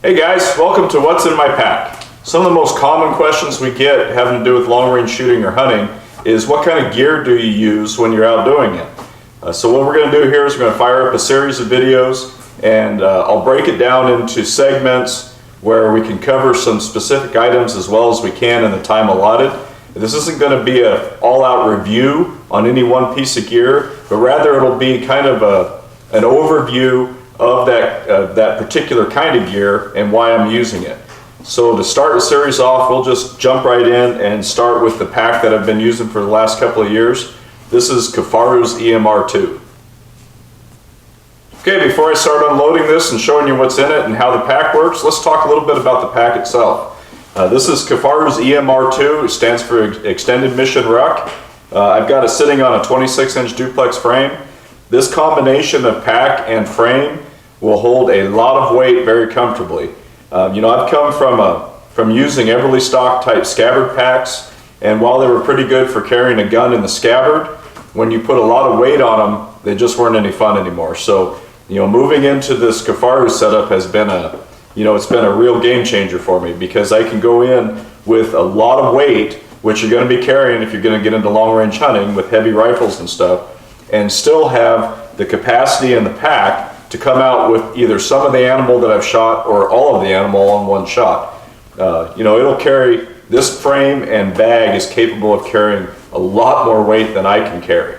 Hey guys, welcome to What's in My Pack. Some of the most common questions we get having to do with long range shooting or hunting is what kind of gear do you use when you're out doing it? So what we're going to do here is we're going to fire up a series of videos and I'll break it down into segments where we can cover some specific items as well as we can in the time allotted. This isn't going to be an all-out review on any one piece of gear, but rather it'll be kind of an overview of that particular kind of gear and why I'm using it. So to start the series off, we'll just jump right in and start with the pack that I've been using for the last couple of years. This is Kifaru's EMR II. Okay, before I start unloading this and showing you what's in it and how the pack works, let's talk a little bit about the pack itself. This is Kifaru's EMR II. It stands for Extended Mission Ruck. I've got it sitting on a 26-inch duplex frame. This combination of pack and frame will hold a lot of weight very comfortably. I've come from using Everly stock type scabbard packs, and while they were pretty good for carrying a gun in the scabbard, when you put a lot of weight on them, they just weren't any fun anymore. So, moving into this Kifaru setup has been it's been a real game changer for me, because I can go in with a lot of weight, which you're going to be carrying if you're going to get into long range hunting with heavy rifles and stuff, and still have the capacity in the pack to come out with either some of the animal that I've shot or all of the animal on one shot. It'll carry, this frame and bag is capable of carrying a lot more weight than I can carry.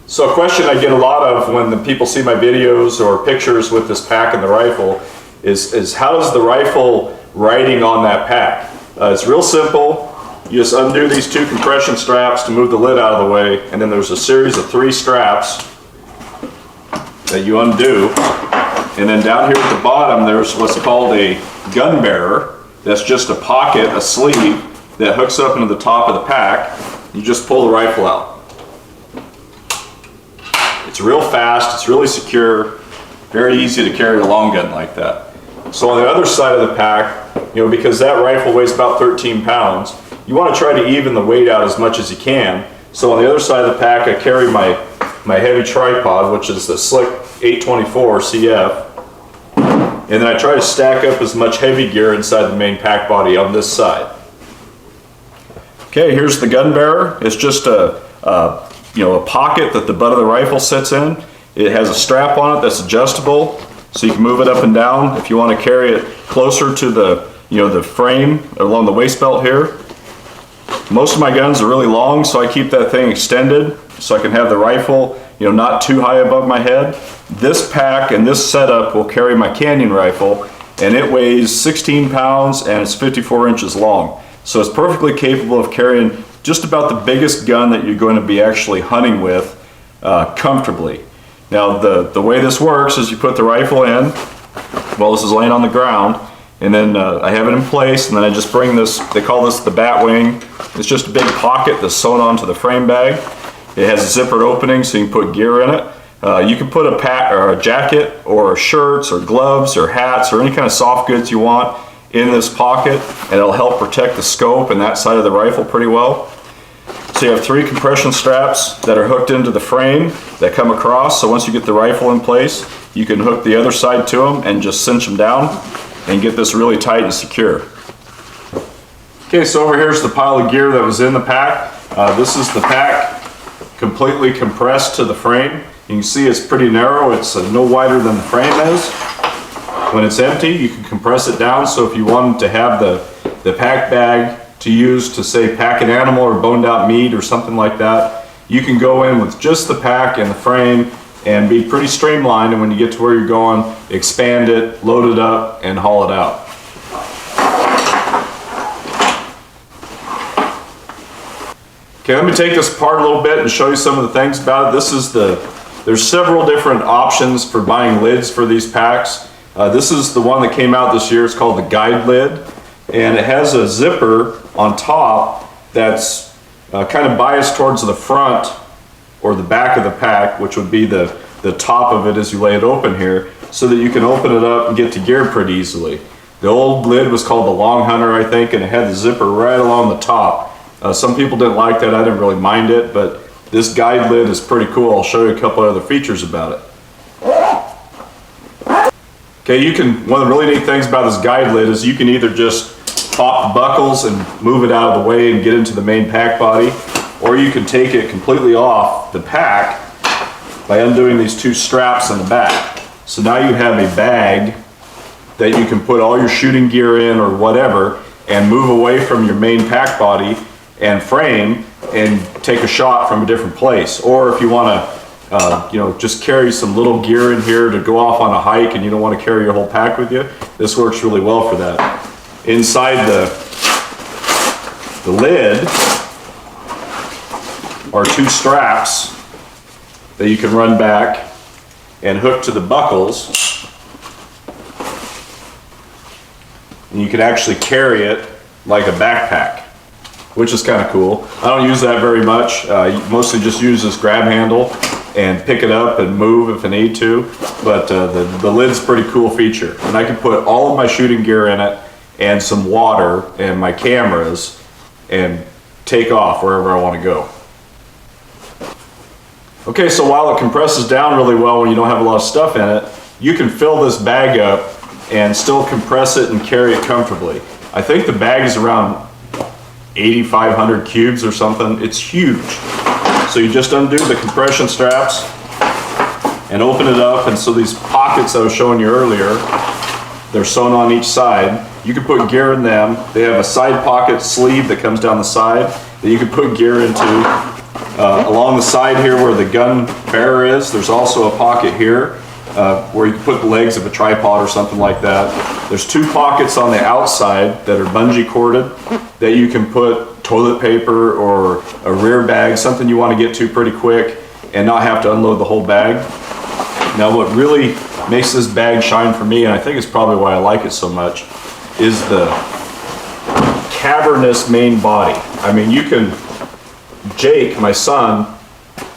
So a question I get a lot of when the people see my videos or pictures with this pack and the rifle is how is the rifle riding on that pack? It's real simple. You just undo these two compression straps to move the lid out of the way, and then there's a series of 3 straps that you undo, and then down here at the bottom there's what's called a Gunbearer. That's just a pocket, a sleeve that hooks up into the top of the pack. You just pull the rifle out. It's real fast, it's really secure, very easy to carry a long gun like that. So on the other side of the pack, because that rifle weighs about 13 pounds, you want to try to even the weight out as much as you can. So on the other side of the pack, I carry my heavy tripod, which is the Slick 824 CF, and then I try to stack up as much heavy gear inside the main pack body on this side. Okay, here's the Gunbearer. It's just a pocket that the butt of the rifle sits in. It has a strap on it that's adjustable, so you can move it up and down if you want to carry it closer to the frame along the waist belt here. Most of my guns are really long, so I keep that thing extended so I can have the rifle not too high above my head. This pack and this setup will carry my Canyon rifle, and it weighs 16 pounds and it's 54 inches long. So it's perfectly capable of carrying just about the biggest gun that you're going to be actually hunting with comfortably. Now the way this works is you put the rifle in, well, this is laying on the ground, and then I have it in place, and then I just bring this, they call this the bat wing. It's just a big pocket that's sewn onto the frame bag. It has a zippered opening so you can put gear in it. You can put a pack or a jacket or shirts or gloves or hats or any kind of soft goods you want in this pocket, and it'll help protect the scope and that side of the rifle pretty well. So you have 3 compression straps that are hooked into the frame that come across, so once you get the rifle in place, you can hook the other side to them and just cinch them down and get this really tight and secure. Okay, so over here's the pile of gear that was in the pack. This is the pack completely compressed to the frame. You can see it's pretty narrow. It's no wider than the frame is. When it's empty, you can compress it down, so if you wanted to have the pack bag to use to say pack an animal or boned out meat or something like that, you can go in with just the pack and the frame and be pretty streamlined, and when you get to where you're going, expand it, load it up, and haul it out. Okay, let me take this apart a little bit and show you some of the things about it. There's several different options for buying lids for these packs. This is the one that came out this year. It's called the guide lid, and it has a zipper on top that's kind of biased towards the front or the back of the pack, which would be the top of it as you lay it open here, so that you can open it up and get to gear pretty easily. The old lid was called the Long Hunter, I think, and it had the zipper right along the top. Some people didn't like that. I didn't really mind it, but this guide lid is pretty cool. I'll show you a couple other features about it. Okay, one of the really neat things about this guide lid is you can either just pop the buckles and move it out of the way and get into the main pack body, or you can take it completely off the pack by undoing these two straps in the back. So now you have a bag that you can put all your shooting gear in or whatever and move away from your main pack body and frame and take a shot from a different place. Or if you want to just carry some little gear in here to go off on a hike and you don't want to carry your whole pack with you, this works really well for that. Inside the lid are two straps that you can run back and hook to the buckles, and you can actually carry it like a backpack, which is kind of cool. I don't use that very much. Mostly just use this grab handle and pick it up and move if I need to, but the lid's a pretty cool feature. And I can put all of my shooting gear in it and some water and my cameras and take off wherever I want to go. Okay, so while it compresses down really well when you don't have a lot of stuff in it, you can fill this bag up and still compress it and carry it comfortably. I think the bag is around 8,500 cubes or something. It's huge. So you just undo the compression straps and open it up, and so these pockets I was showing you earlier, they're sewn on each side. You can put gear in them. They have a side pocket sleeve that comes down the side that you can put gear into. Along the side here where the Gunbearer is, there's also a pocket here where you can put the legs of a tripod or something like that. There's two pockets on the outside that are bungee corded that you can put toilet paper or a rear bag, something you want to get to pretty quick and not have to unload the whole bag. Now what really makes this bag shine for me, and I think it's probably why I like it so much, is the cavernous main body. I mean, Jake, my son,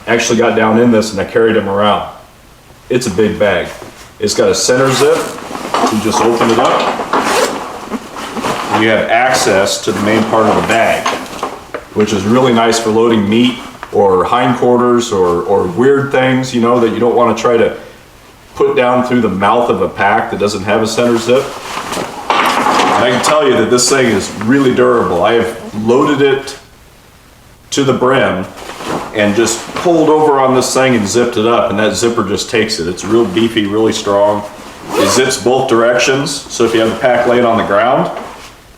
actually got down in this and I carried him around. It's a big bag. It's got a center zip. You just open it up and you have access to the main part of the bag, which is really nice for loading meat or hindquarters or weird things, that you don't want to try to put down through the mouth of a pack that doesn't have a center zip. And I can tell you that this thing is really durable. I have loaded it to the brim and just pulled over on this thing and zipped it up, and that zipper just takes it. It's real beefy, really strong. It zips both directions, so if you have the pack laying on the ground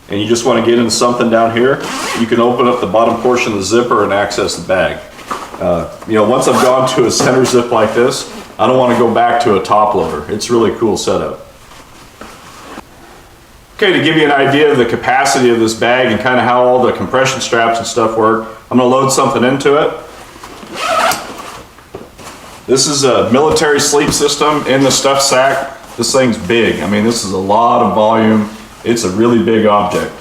and you just want to get into something down here, you can open up the bottom portion of the zipper and access the bag. Once I've gone to a center zip like this, I don't want to go back to a top loader. It's a really cool setup. Okay, to give you an idea of the capacity of this bag and kind of how all the compression straps and stuff work, I'm going to load something into it. This is a military sleep system in the stuff sack. This thing's big. I mean, this is a lot of volume. It's a really big object.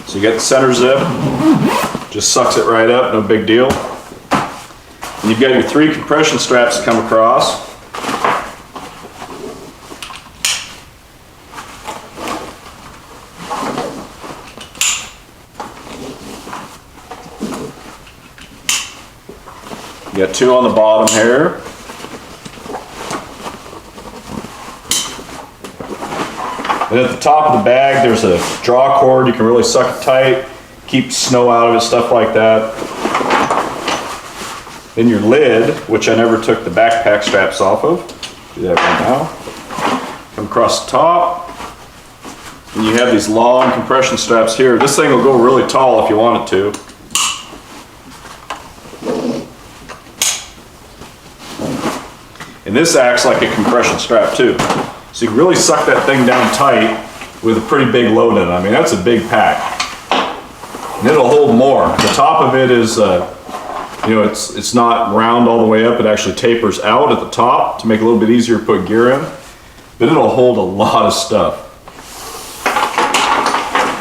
So you got the center zip, just sucks it right up, no big deal. And you've got your three compression straps that come across. You got two on the bottom here. And at the top of the bag, there's a draw cord. You can really suck it tight, keep snow out of it, stuff like that. Then your lid, which I never took the backpack straps off of. Do that right now. Come across the top. And you have these long compression straps here. This thing will go really tall if you want it to. And this acts like a compression strap too. So you can really suck that thing down tight with a pretty big load in it. I mean, that's a big pack. And it'll hold more. The top of it is, it's not round all the way up. It actually tapers out at the top to make it a little bit easier to put gear in. But it'll hold a lot of stuff.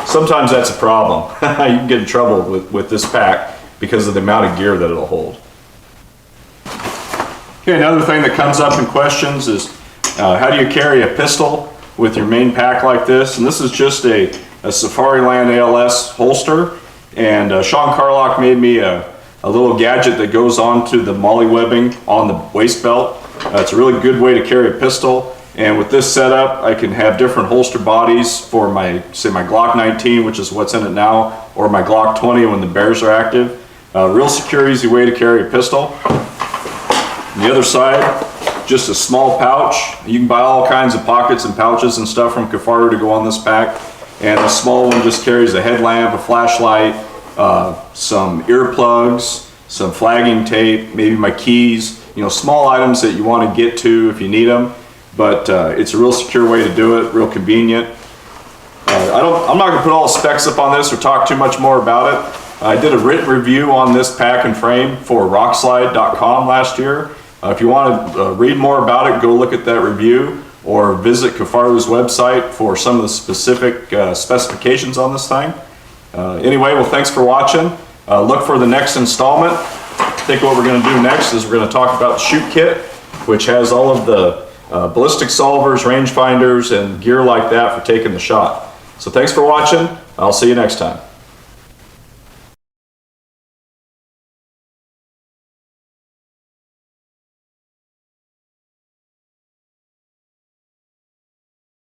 Sometimes that's a problem. You can get in trouble with this pack because of the amount of gear that it'll hold. Okay, another thing that comes up in questions is how do you carry a pistol with your main pack like this. And this is just a Safariland ALS holster. And Sean Carlock made me a little gadget that goes onto the MOLLE webbing on the waist belt. It's a really good way to carry a pistol. And with this setup, I can have different holster bodies for my, say, my Glock 19, which is what's in it now, or my Glock 20 when the bears are active. Real secure, easy way to carry a pistol. On the other side, just a small pouch. You can buy all kinds of pockets and pouches and stuff from Kifaru to go on this pack. And the small one just carries a headlamp, a flashlight, some earplugs, some flagging tape, maybe my keys, you know, small items that you want to get to if you need them. But it's a real secure way to do it, real convenient. I'm not going to put all the specs up on this or talk too much more about it. I did a written review on this pack and frame for rockslide.com last year. If you want to read more about it, go look at that review or visit Kifaru's website for some of the specific specifications on this thing. Anyway, well, thanks for watching. Look for the next installment. I think what we're going to do next is we're going to talk about the shoot kit, which has all of the ballistic solvers, rangefinders, and gear like that for taking the shot. So thanks for watching. I'll see you next time.